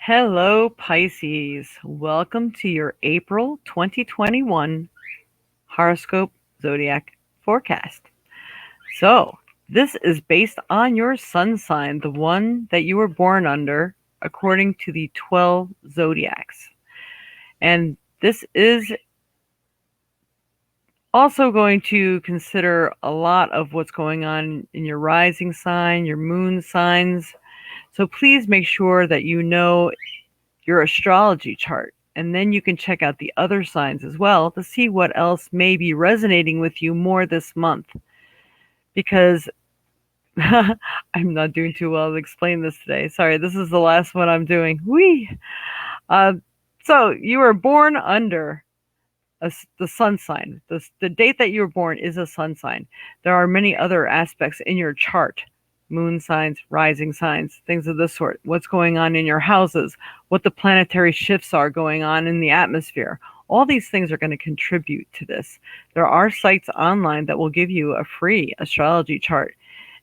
Hello, Pisces. Welcome to your April 2021 Horoscope Zodiac forecast. So, this is based on your sun sign, the one that you were born under, according to the 12 zodiacs. And this is also going to consider a lot of what's going on in your rising sign, your moon signs. So, please make sure that you know your astrology chart. And then you can check out the other signs as well to see what else may be resonating with you more this month. Because I'm not doing too well to explain this today. Sorry, this is the last one I'm doing. Whee! Uh, so you were born under the sun sign. The date that you were born is a sun sign. There are many other aspects in your chart: moon signs, rising signs, things of this sort. What's going on in your houses, what the planetary shifts are going on in the atmosphere. All these things are going to contribute to this. There are sites online that will give you a free astrology chart.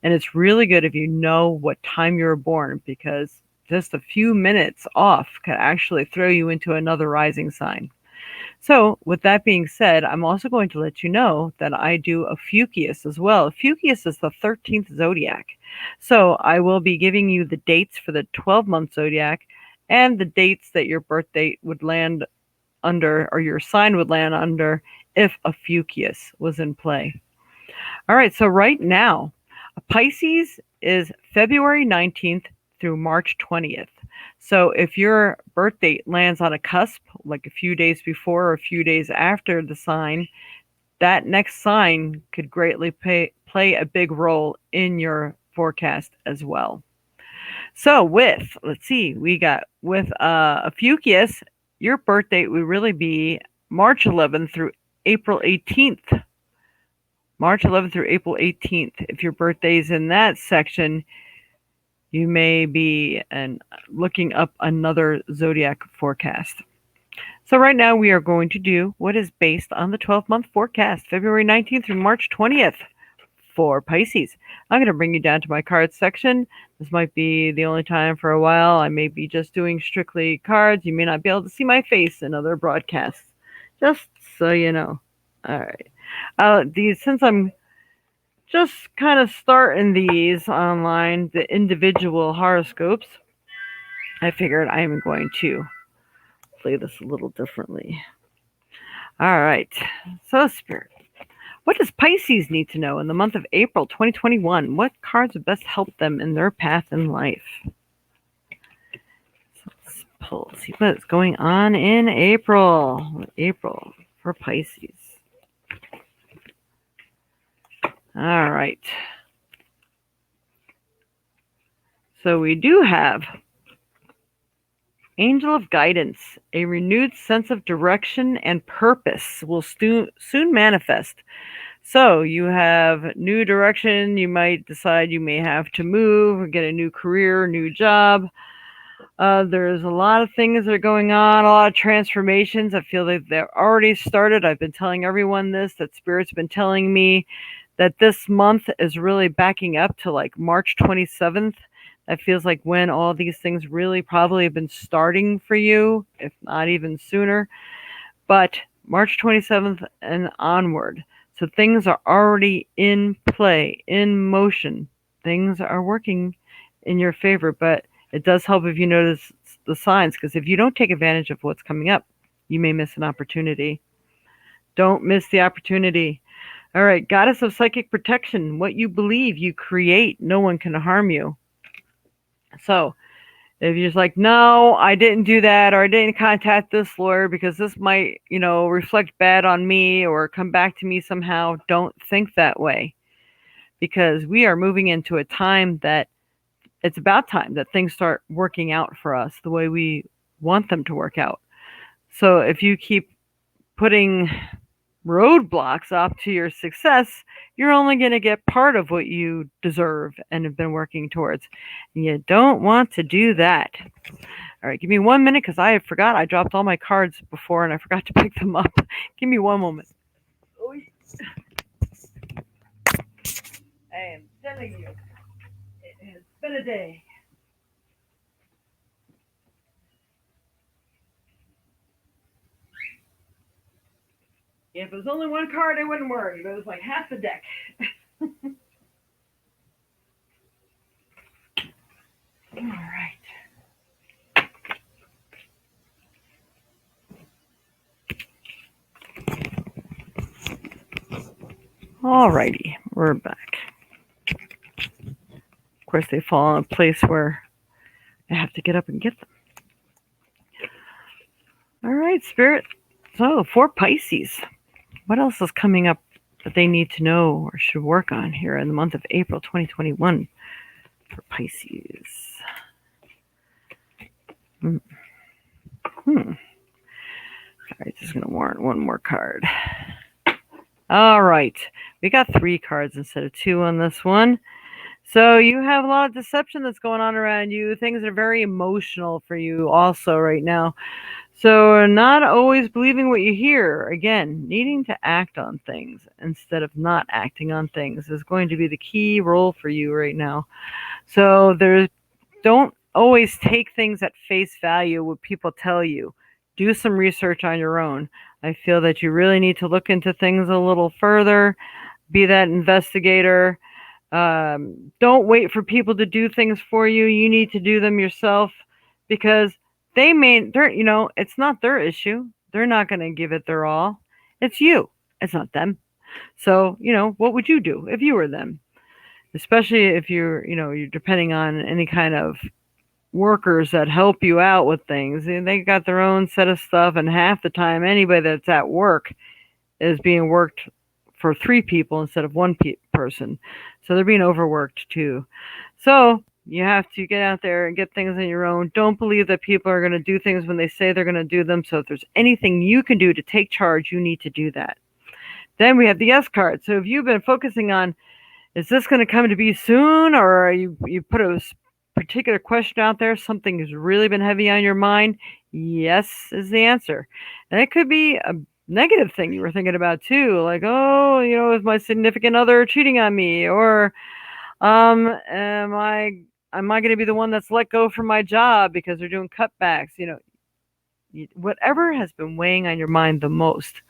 And it's really good if you know what time you were born, because just a few minutes off can actually throw you into another rising sign. So, with that being said, I'm also going to let you know that I do a Fucus as well. Fucus is the 13th zodiac. So, I will be giving you the dates for the 12-month zodiac and the dates that your birth date would land under, or your sign would land under, if a Fucus was in play. All right, so right now, Pisces is February 19th through March 20th. So if your birth date lands on a cusp, like a few days before or a few days after the sign, that next sign could greatly play a big role in your forecast as well. So let's see, we got with a Fucus, your birth date would really be March 11th through April 18th. March 11th through April 18th. If your birthday's in that section, you may be looking up another zodiac forecast. So right now we are going to do what is based on the 12-month forecast, February 19th through March 20th for Pisces. I'm going to bring you down to my cards section. This might be the only time for a while. I may be just doing strictly cards. You may not be able to see my face in other broadcasts, just so you know. All right. Since I'm just kind of starting these online, the individual horoscopes, I figured I'm going to play this a little differently. All right. So, Spirit, what does Pisces need to know in the month of April 2021? What cards would best help them in their path in life? So let's see what's going on in April. April for Pisces. All right. So we do have Angel of Guidance. A renewed sense of direction and purpose will soon manifest. So you have new direction. You might decide you may have to move or get a new career, new job. There's a lot of things that are going on, a lot of transformations. I feel like they're already started. I've been telling everyone this, that Spirit's been telling me that this month is really backing up to like March 27th. That feels like when all these things really probably have been starting for you, if not even sooner. But March 27th and onward. So things are already in play, in motion. Things are working in your favor, but it does help if you notice the signs, because if you don't take advantage of what's coming up, you may miss an opportunity. Don't miss the opportunity. All right, Goddess of Psychic Protection. What you believe, you create. No one can harm you. So if you're just like, no, I didn't do that, or I didn't contact this lawyer because this might, reflect bad on me or come back to me somehow, don't think that way. Because we are moving into a time that it's about time that things start working out for us the way we want them to work out. So if you keep putting roadblocks up to your success, you're only going to get part of what you deserve and have been working towards. And you don't want to do that. All right, give me 1 minute because I forgot I dropped all my cards before and I forgot to pick them up. Give me one moment. I am telling you, it has been a day. If it was only one card, I wouldn't worry, but it was like half the deck. All right. Alrighty, we're back. Of course, they fall in a place where I have to get up and get them. All right, Spirit. So, for Pisces, what else is coming up that they need to know or should work on here in the month of April 2021 for Pisces? Hmm. All right, just going to warrant one more card. All right, we got 3 cards instead of 2 on this one. So you have a lot of deception that's going on around you. Things are very emotional for you also right now. So not always believing what you hear. Again, needing to act on things instead of not acting on things is going to be the key role for you right now. So don't always take things at face value what people tell you. Do some research on your own. I feel that you really need to look into things a little further, be that investigator. Don't wait for people to do things for you. You need to do them yourself because it's not their issue. They're not going to give it their all. It's you. It's not them. So, what would you do if you were them? Especially if you're depending on any kind of workers that help you out with things. They got their own set of stuff, and half the time, anybody that's at work is being worked for 3 people instead of one person. So they're being overworked too. So you have to get out there and get things on your own. Don't believe that people are going to do things when they say they're going to do them. So if there's anything you can do to take charge, you need to do that. Then we have the S card. So if you've been focusing on, is this going to come to be soon, or you put a particular question out there, something has really been heavy on your mind, yes is the answer. And it could be a negative thing you were thinking about too, like, oh, is my significant other cheating on me, or am I going to be the one that's let go from my job because they're doing cutbacks? Whatever has been weighing on your mind the most,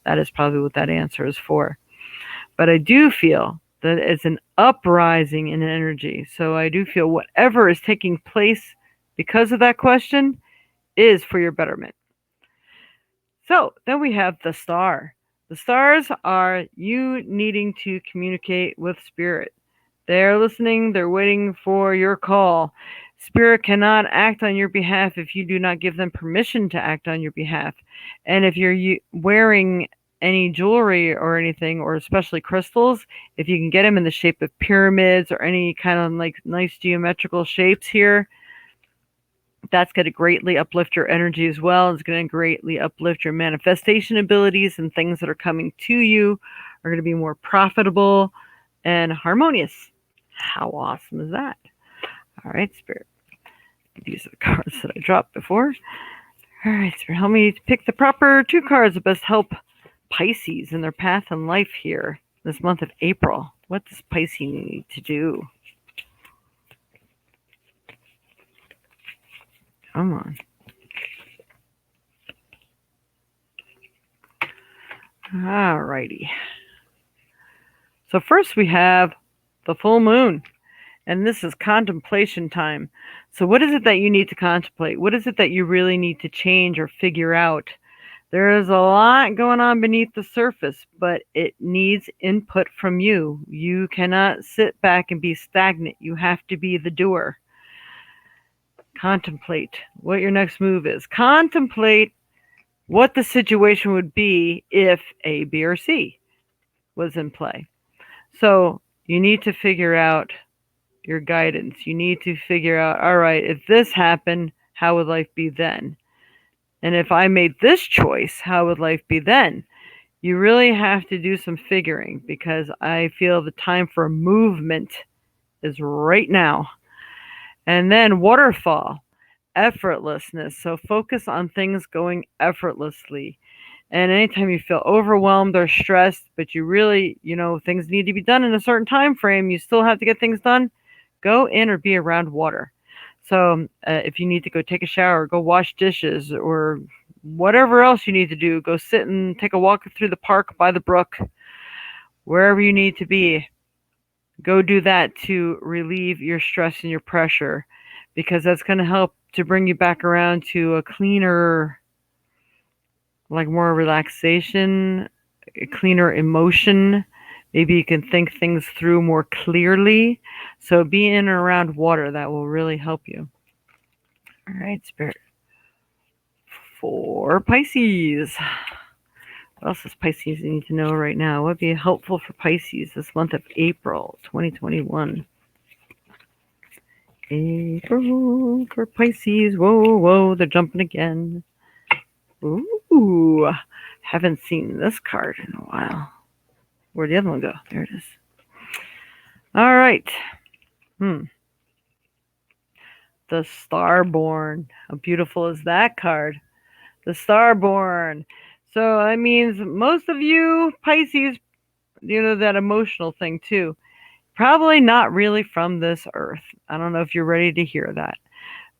that is probably what that answer is for. But I do feel that it's an uprising in energy. So I do feel whatever is taking place because of that question is for your betterment. So then we have the star. The stars are you needing to communicate with spirit. They're listening, they're waiting for your call. Spirit cannot act on your behalf if you do not give them permission to act on your behalf. And if you're wearing any jewelry or anything, or especially crystals, if you can get them in the shape of pyramids or any kind of like nice geometrical shapes here, that's going to greatly uplift your energy as well. It's going to greatly uplift your manifestation abilities, and things that are coming to you are going to be more profitable and harmonious. How awesome is that? All right, Spirit. These are the cards that I dropped before. All right, Spirit, help me pick the proper 2 cards that best help Pisces in their path in life here this month of April. What does Pisces need to do? Come on. All righty. So first we have the full moon, and this is contemplation time. So what is it that you need to contemplate? What is it that you really need to change or figure out? There is a lot going on beneath the surface, but it needs input from you. You cannot sit back and be stagnant. You have to be the doer. Contemplate what your next move is. Contemplate what the situation would be if A, B, or C was in play. So you need to figure out your guidance. You need to figure out, all right, if this happened, how would life be then? And if I made this choice, how would life be then? You really have to do some figuring, because I feel the time for movement is right now. And then Waterfall, effortlessness. So focus on things going effortlessly. And anytime you feel overwhelmed or stressed, but you really, things need to be done in a certain time frame, you still have to get things done, go in or be around water. So if you need to go take a shower, go wash dishes, or whatever else you need to do. Go sit and take a walk through the park by the brook, wherever you need to be. Go do that to relieve your stress and your pressure, because that's going to help to bring you back around to a cleaner, like more relaxation, a cleaner emotion. Maybe you can think things through more clearly. So be in and around water. That will really help you. All right, Spirit. For Pisces. What else does Pisces need to know right now? What would be helpful for Pisces this month of April 2021? April for Pisces. Whoa, whoa, they're jumping again. Ooh, haven't seen this card in a while. Where'd the other one go? There it is. All right. The Starborn. How beautiful is that card? The Starborn. So that means most of you Pisces, that emotional thing too. Probably not really from this earth. I don't know if you're ready to hear that,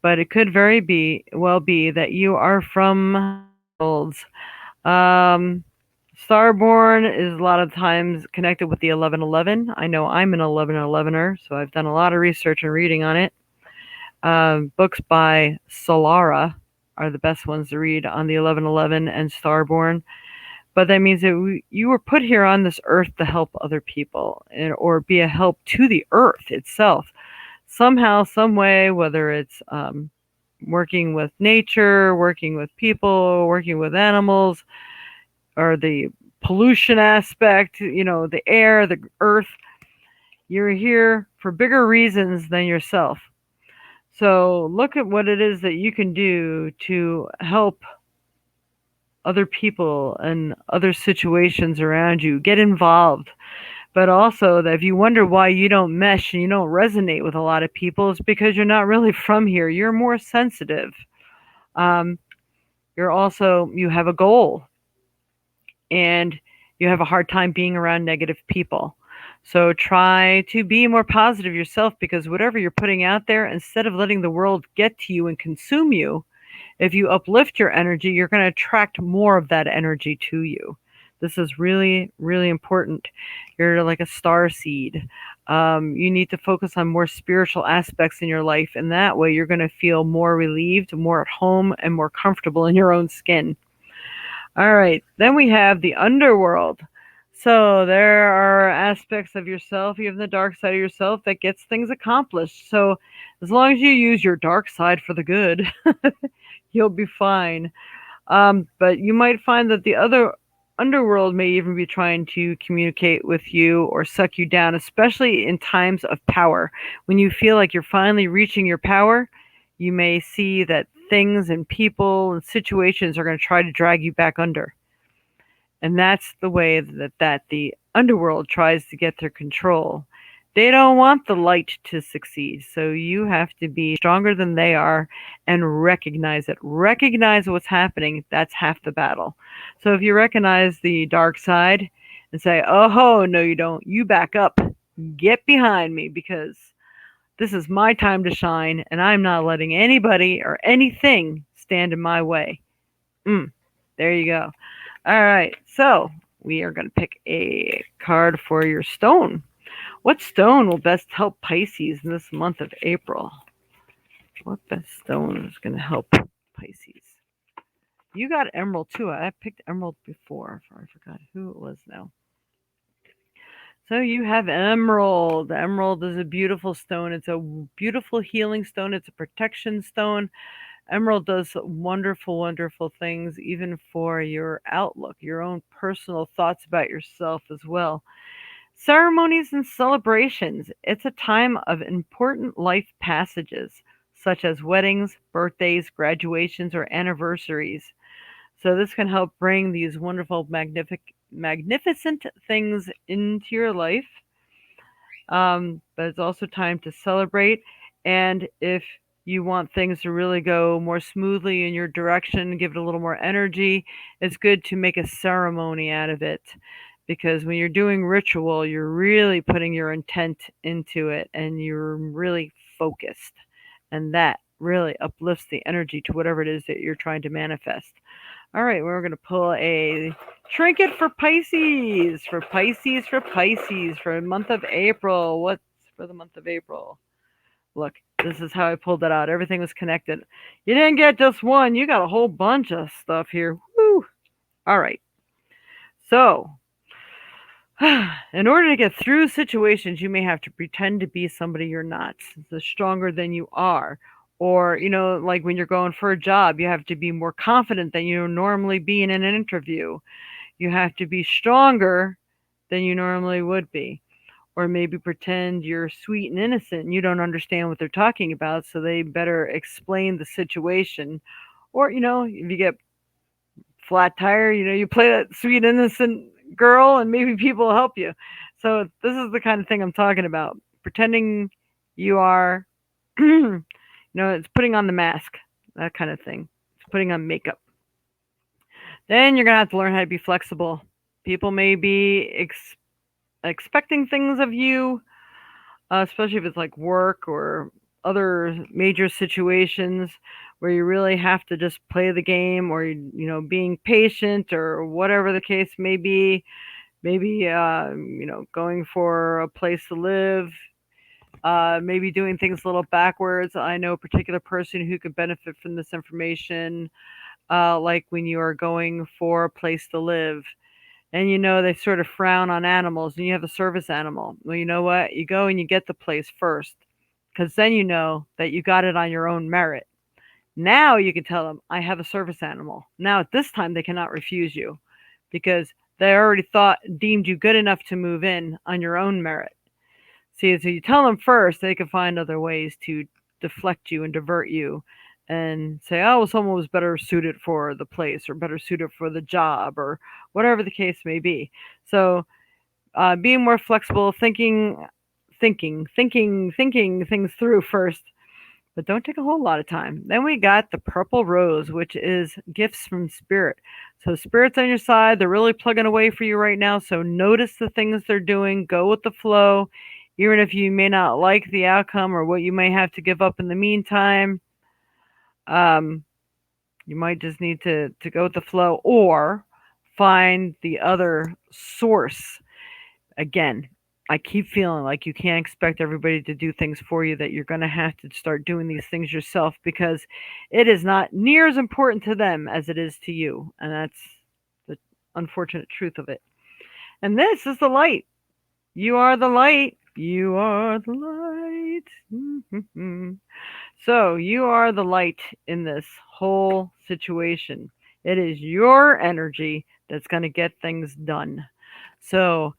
but it could well be that you are from worlds. Starborn is a lot of times connected with the 1111. I know I'm an 1111er, so I've done a lot of research and reading on it. Books by Solara are the best ones to read on the 1111 and Starborn. But that means that you were put here on this earth to help other people, or be a help to the earth itself. Somehow, some way, whether it's working with nature, working with people, working with animals, or the pollution aspect, the air, the earth. You're here for bigger reasons than yourself. So look at what it is that you can do to help other people and other situations around you. Get involved. But also, that if you wonder why you don't mesh and you don't resonate with a lot of people, it's because you're not really from here. You're more sensitive. You have a goal, and you have a hard time being around negative people. So try to be more positive yourself, because whatever you're putting out there, instead of letting the world get to you and consume you, if you uplift your energy, you're going to attract more of that energy to you. This is really, really important. You're like a star seed. You need to focus on more spiritual aspects in your life, and that way you're going to feel more relieved, more at home, and more comfortable in your own skin. All right, then we have the underworld. So there are aspects of yourself, even the dark side of yourself, that gets things accomplished. So as long as you use your dark side for the good, you'll be fine. But you might find that the other underworld may even be trying to communicate with you or suck you down, especially in times of power. When you feel like you're finally reaching your power, you may see that things and people and situations are going to try to drag you back under. And that's the way that the underworld tries to get their control. They don't want the light to succeed. So you have to be stronger than they are and recognize it. Recognize what's happening. That's half the battle. So if you recognize the dark side and say, oh, no, you don't. You back up. Get behind me, because this is my time to shine, and I'm not letting anybody or anything stand in my way. There you go. All right, so we are going to pick a card for your stone. What stone will best help Pisces in this month of April? What best stone is going to help Pisces? You got emerald too. I picked emerald before. I forgot who it was now. So you have emerald. Emerald is a beautiful stone. It's a beautiful healing stone. It's a protection stone. Emerald does wonderful, wonderful things, even for your outlook, your own personal thoughts about yourself as well. Ceremonies and celebrations. It's a time of important life passages, such as weddings, birthdays, graduations, or anniversaries. So this can help bring these wonderful, magnificent things into your life. But it's also time to celebrate. And if you want things to really go more smoothly in your direction, give it a little more energy, it's good to make a ceremony out of it. Because when you're doing ritual, you're really putting your intent into it and you're really focused. And that really uplifts the energy to whatever it is that you're trying to manifest. All right, we're going to pull a trinket for Pisces, for the month of April. What's for the month of April? Look, this is how I pulled it out. Everything was connected. You didn't get just one, you got a whole bunch of stuff here. Woo! All right. So, in order to get through situations, you may have to pretend to be somebody you're not, the stronger than you are. Or, like when you're going for a job, you have to be more confident than you normally be in an interview. You have to be stronger than you normally would be. Or maybe pretend you're sweet and innocent and you don't understand what they're talking about, so they better explain the situation. Or, if you get flat tire, you play that sweet innocent girl and maybe people will help you. So this is the kind of thing I'm talking about. Pretending you are, it's putting on the mask, that kind of thing. It's putting on makeup. Then you're going to have to learn how to be flexible. People may be expecting things of you, especially if it's like work or other major situations where you really have to just play the game, or being patient or whatever the case may be. Maybe going for a place to live, maybe doing things a little backwards. I know a particular person who could benefit from this information, like when you are going for a place to live. And they sort of frown on animals, and you have a service animal. Well, you know what? You go and you get the place first, because then you know that you got it on your own merit. Now you can tell them, I have a service animal. Now at this time they cannot refuse you, because they already deemed you good enough to move in on your own merit. See, so you tell them first, they can find other ways to deflect you and divert you and say, oh, well, someone was better suited for the place or better suited for the job or whatever the case may be. So being more flexible, thinking things through first, but don't take a whole lot of time. Then we got the purple rose, which is gifts from spirit. So spirit's on your side. They're really plugging away for you right now. So notice the things they're doing. Go with the flow, even if you may not like the outcome or what you may have to give up in the meantime. You might just need to go with the flow or find the other source. Again, I keep feeling like you can't expect everybody to do things for you, that you're going to have to start doing these things yourself, because it is not near as important to them as it is to you. And that's the unfortunate truth of it. And this is the light. You are the light. You are the light. Mm-hmm. So you are the light in this whole situation. It is your energy that's going to get things done. So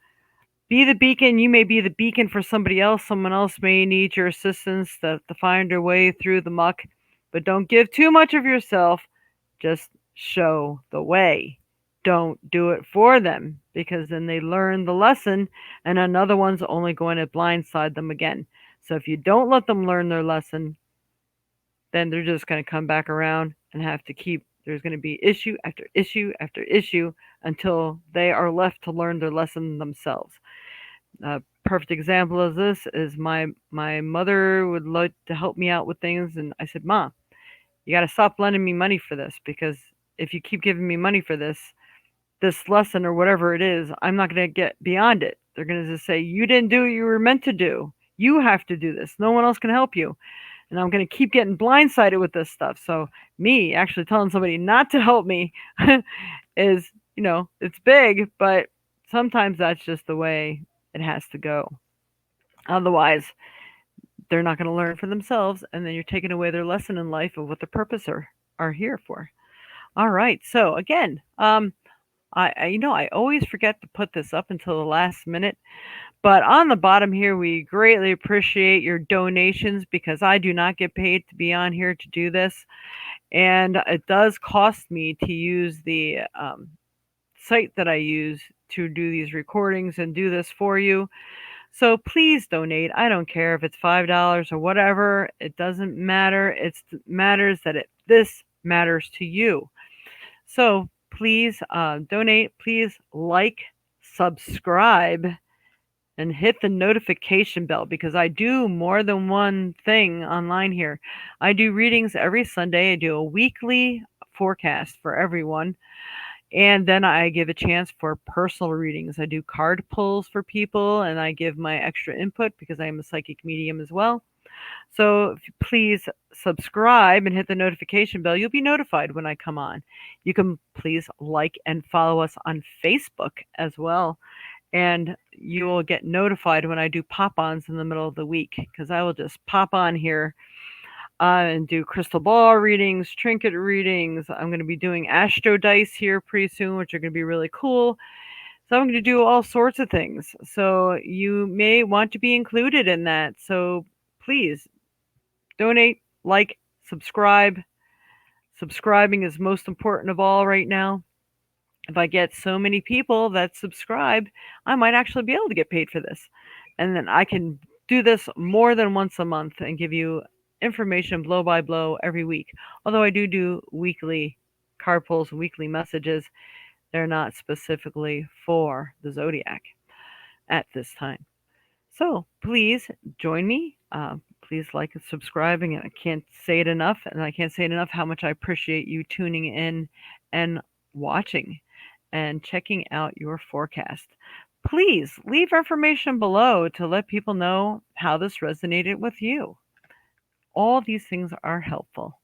be the beacon. You may be the beacon for somebody else. Someone else may need your assistance to find their way through the muck. But don't give too much of yourself. Just show the way. Don't do it for them, because then they learn the lesson and another one's only going to blindside them again. So if you don't let them learn their lesson, then they're just going to come back around and have to there's going to be issue after issue after issue until they are left to learn their lesson themselves. A perfect example of this is my mother would like to help me out with things, and I said, Ma, you got to stop lending me money for this, because if you keep giving me money for this lesson or whatever it is, I'm not going to get beyond it. They're going to just say, you didn't do what you were meant to do. You have to do this. No one else can help you. And I'm going to keep getting blindsided with this stuff. So me actually telling somebody not to help me is, it's big, but sometimes that's just the way it has to go. Otherwise, they're not going to learn for themselves, and then you're taking away their lesson in life of what the purpose are here for. All right. So again, I always forget to put this up until the last minute, but on the bottom here, we greatly appreciate your donations, because I do not get paid to be on here to do this, and it does cost me to use the site that I use to do these recordings and do this for you. So please donate. I don't care if it's $5 or whatever. It doesn't matter. It matters that this matters to you. So please donate. Please like, subscribe, and hit the notification bell because I do more than one thing online here. I do readings every Sunday. I do a weekly forecast for everyone. And then I give a chance for personal readings. I do card pulls for people and I give my extra input because I am a psychic medium as well. So if you please subscribe and hit the notification bell. You'll be notified when I come on. You can please like and follow us on Facebook as well. And you will get notified when I do pop ons in the middle of the week because I will just pop on here and do crystal ball readings, trinket readings. I'm going to be doing astro dice here pretty soon, which are going to be really cool. So I'm going to do all sorts of things. So you may want to be included in that. So please donate, like, subscribe. Subscribing is most important of all right now. If I get so many people that subscribe, I might actually be able to get paid for this. And then I can do this more than once a month and give you information blow by blow every week. Although I do weekly card pulls and weekly messages, they're not specifically for the Zodiac at this time. So please join me. Please like and subscribing. I can't say it enough, and I can't say it enough how much I appreciate you tuning in and watching and checking out your forecast. Please leave information below to let people know how this resonated with you. All these things are helpful.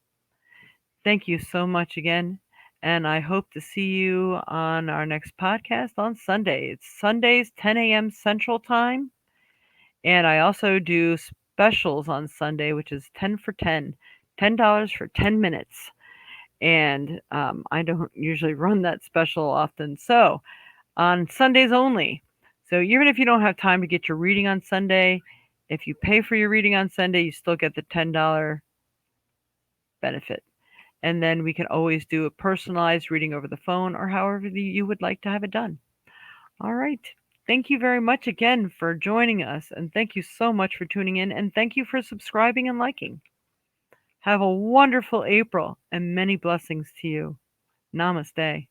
Thank you so much again, and I hope to see you on our next podcast on Sunday. It's Sundays, 10 a.m. Central Time. And I also do specials on Sunday, which is 10 for 10, $10 for 10 minutes. And I don't usually run that special often. So on Sundays only. So even if you don't have time to get your reading on Sunday, if you pay for your reading on Sunday, you still get the $10 benefit. And then we can always do a personalized reading over the phone or however you would like to have it done. All right. Thank you very much again for joining us. And thank you so much for tuning in. And thank you for subscribing and liking. Have a wonderful April and many blessings to you. Namaste.